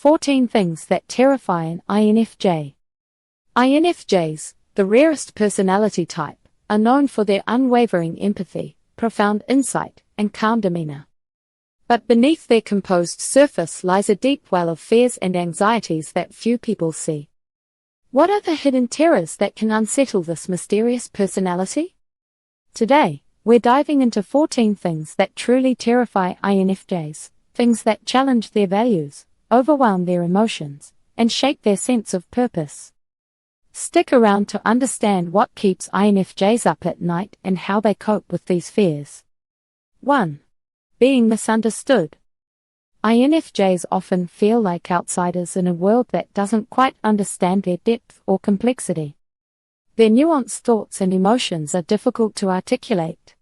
14 Things that Terrify an INFJ. INFJs, the rarest personality type, are known for their unwavering empathy, profound insight, and calm demeanor. But beneath their composed surface lies a deep well of fears and anxieties that few people see. What are the hidden terrors that can unsettle this mysterious personality? Today, we're diving into 14 things that truly terrify INFJs, things that challenge their values, overwhelm their emotions, and shake their sense of purpose. Stick around to understand what keeps INFJs up at night and how they cope with these fears. 1. Being misunderstood. INFJs often feel like outsiders in a world that doesn't quite understand their depth or complexity. Their nuanced thoughts and emotions are difficult to articulate.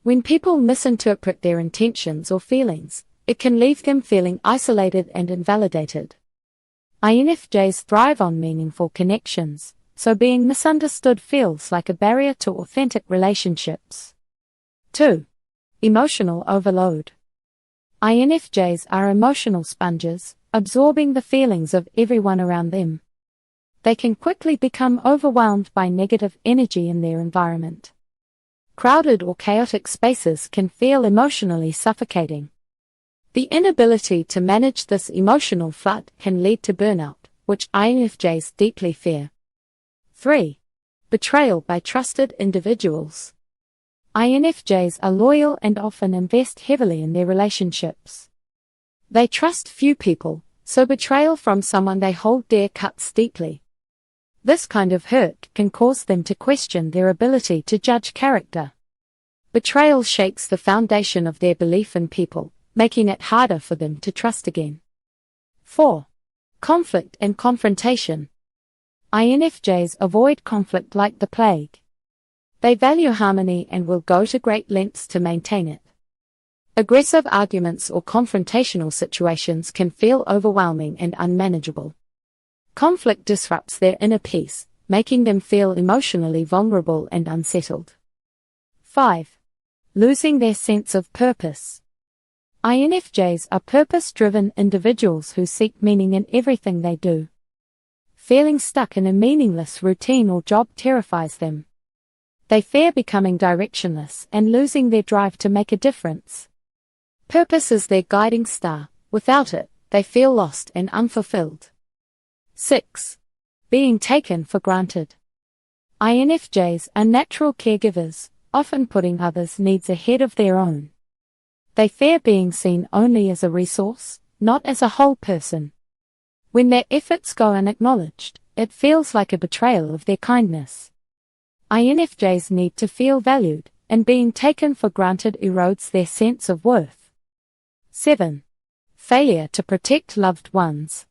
When people misinterpret their intentions or feelings, it can leave them feeling isolated and invalidated. INFJs thrive on meaningful connections, so being misunderstood feels like a barrier to authentic relationships. 2. Emotional overload. INFJs are emotional sponges, absorbing the feelings of everyone around them. They can quickly become overwhelmed by negative energy in their environment. Crowded or chaotic spaces can feel emotionally suffocating. The inability to manage this emotional flood can lead to burnout, which INFJs deeply fear. 3. Betrayal by trusted individuals. INFJs are loyal and often invest heavily in their relationships. They trust few people, so betrayal from someone they hold dear cuts deeply. This kind of hurt can cause them to question their ability to judge character. Betrayal shakes the foundation of their belief in people, making it harder for them to trust again. 4. Conflict and confrontation. INFJs avoid conflict like the plague. They value harmony and will go to great lengths to maintain it. Aggressive arguments or confrontational situations can feel overwhelming and unmanageable. Conflict disrupts their inner peace, making them feel emotionally vulnerable and unsettled. 5. Losing their sense of purpose. INFJs are purpose-driven individuals who seek meaning in everything they do. Feeling stuck in a meaningless routine or job terrifies them. They fear becoming directionless and losing their drive to make a difference. Purpose is their guiding star. Without it, they feel lost and unfulfilled. 6. Being taken for granted. INFJs are natural caregivers, often putting others' needs ahead of their own. They fear being seen only as a resource, not as a whole person. When their efforts go unacknowledged, it feels like a betrayal of their kindness. INFJs need to feel valued, and being taken for granted erodes their sense of worth. 7. Failure to protect loved ones.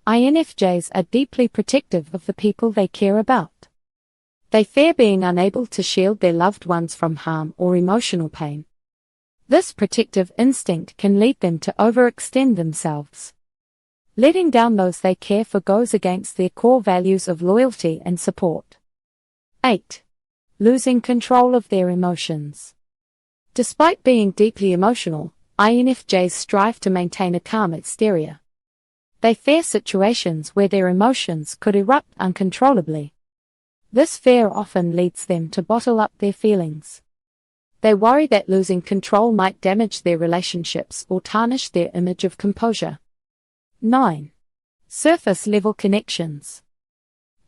INFJs are deeply protective of the people they care about. They fear being unable to shield their loved ones from harm or emotional pain. This protective instinct can lead them to overextend themselves. Letting down those they care for goes against their core values of loyalty and support. 8. Losing control of their emotions. Despite being deeply emotional, INFJs strive to maintain a calm exterior. They fear situations where their emotions could erupt uncontrollably. This fear often leads them to bottle up their feelings. They worry that losing control might damage their relationships or tarnish their image of composure. 9. Surface-level connections.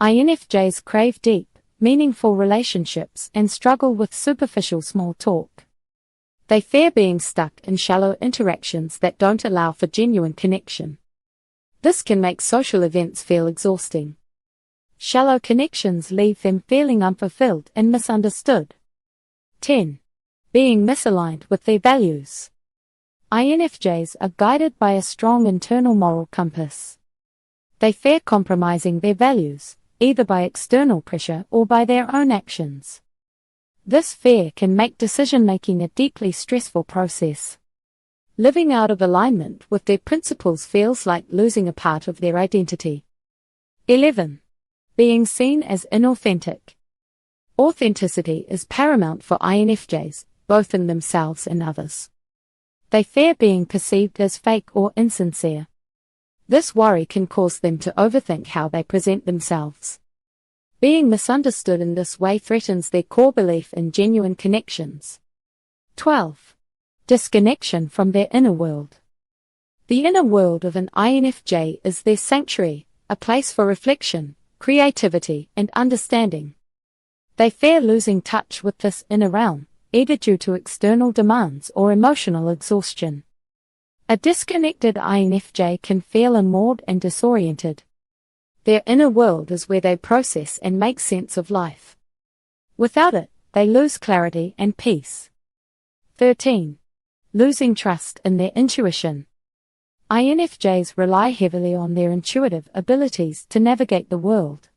INFJs crave deep, meaningful relationships and struggle with superficial small talk. They fear being stuck in shallow interactions that don't allow for genuine connection. This can make social events feel exhausting. Shallow connections leave them feeling unfulfilled and misunderstood. 10. Being misaligned with their values. INFJs are guided by a strong internal moral compass. They fear compromising their values, either by external pressure or by their own actions. This fear can make decision-making a deeply stressful process. Living out of alignment with their principles feels like losing a part of their identity. 11. Being seen as inauthentic. Authenticity is paramount for INFJs, both in themselves and others. They fear being perceived as fake or insincere. This worry can cause them to overthink how they present themselves. Being misunderstood in this way threatens their core belief in genuine connections. 12. Disconnection from their inner world. The inner world of an INFJ is their sanctuary, a place for reflection, creativity, and understanding. They fear losing touch with this inner realm, either due to external demands or emotional exhaustion. A disconnected INFJ can feel unmoored and disoriented. Their inner world is where they process and make sense of life. Without it, they lose clarity and peace. 13. Losing trust in their intuition. INFJs rely heavily on their intuitive abilities to navigate the world.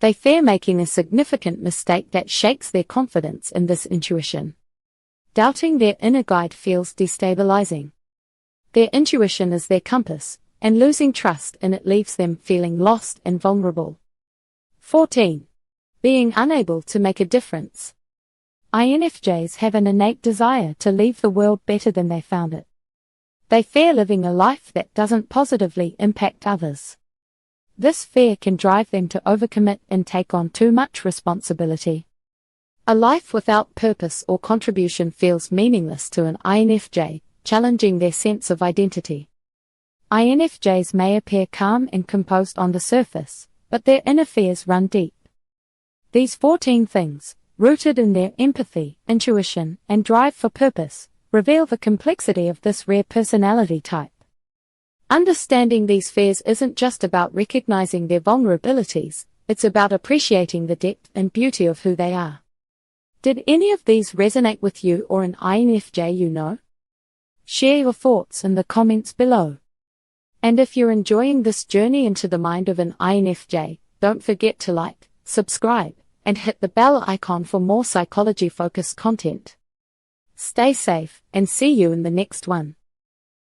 They fear making a significant mistake that shakes their confidence in this intuition. Doubting their inner guide feels destabilizing. Their intuition is their compass, and losing trust in it leaves them feeling lost and vulnerable. 14. Being unable to make a difference. INFJs have an innate desire to leave the world better than they found it. They fear living a life that doesn't positively impact others. This fear can drive them to overcommit and take on too much responsibility. A life without purpose or contribution feels meaningless to an INFJ, challenging their sense of identity. INFJs may appear calm and composed on the surface, but their inner fears run deep. These 14 things, rooted in their empathy, intuition, and drive for purpose, reveal the complexity of this rare personality type. Understanding these fears isn't just about recognizing their vulnerabilities, it's about appreciating the depth and beauty of who they are. Did any of these resonate with you or an INFJ you know? Share your thoughts in the comments below. And if you're enjoying this journey into the mind of an INFJ, don't forget to like, subscribe, and hit the bell icon for more psychology-focused content. Stay safe, and see you in the next one.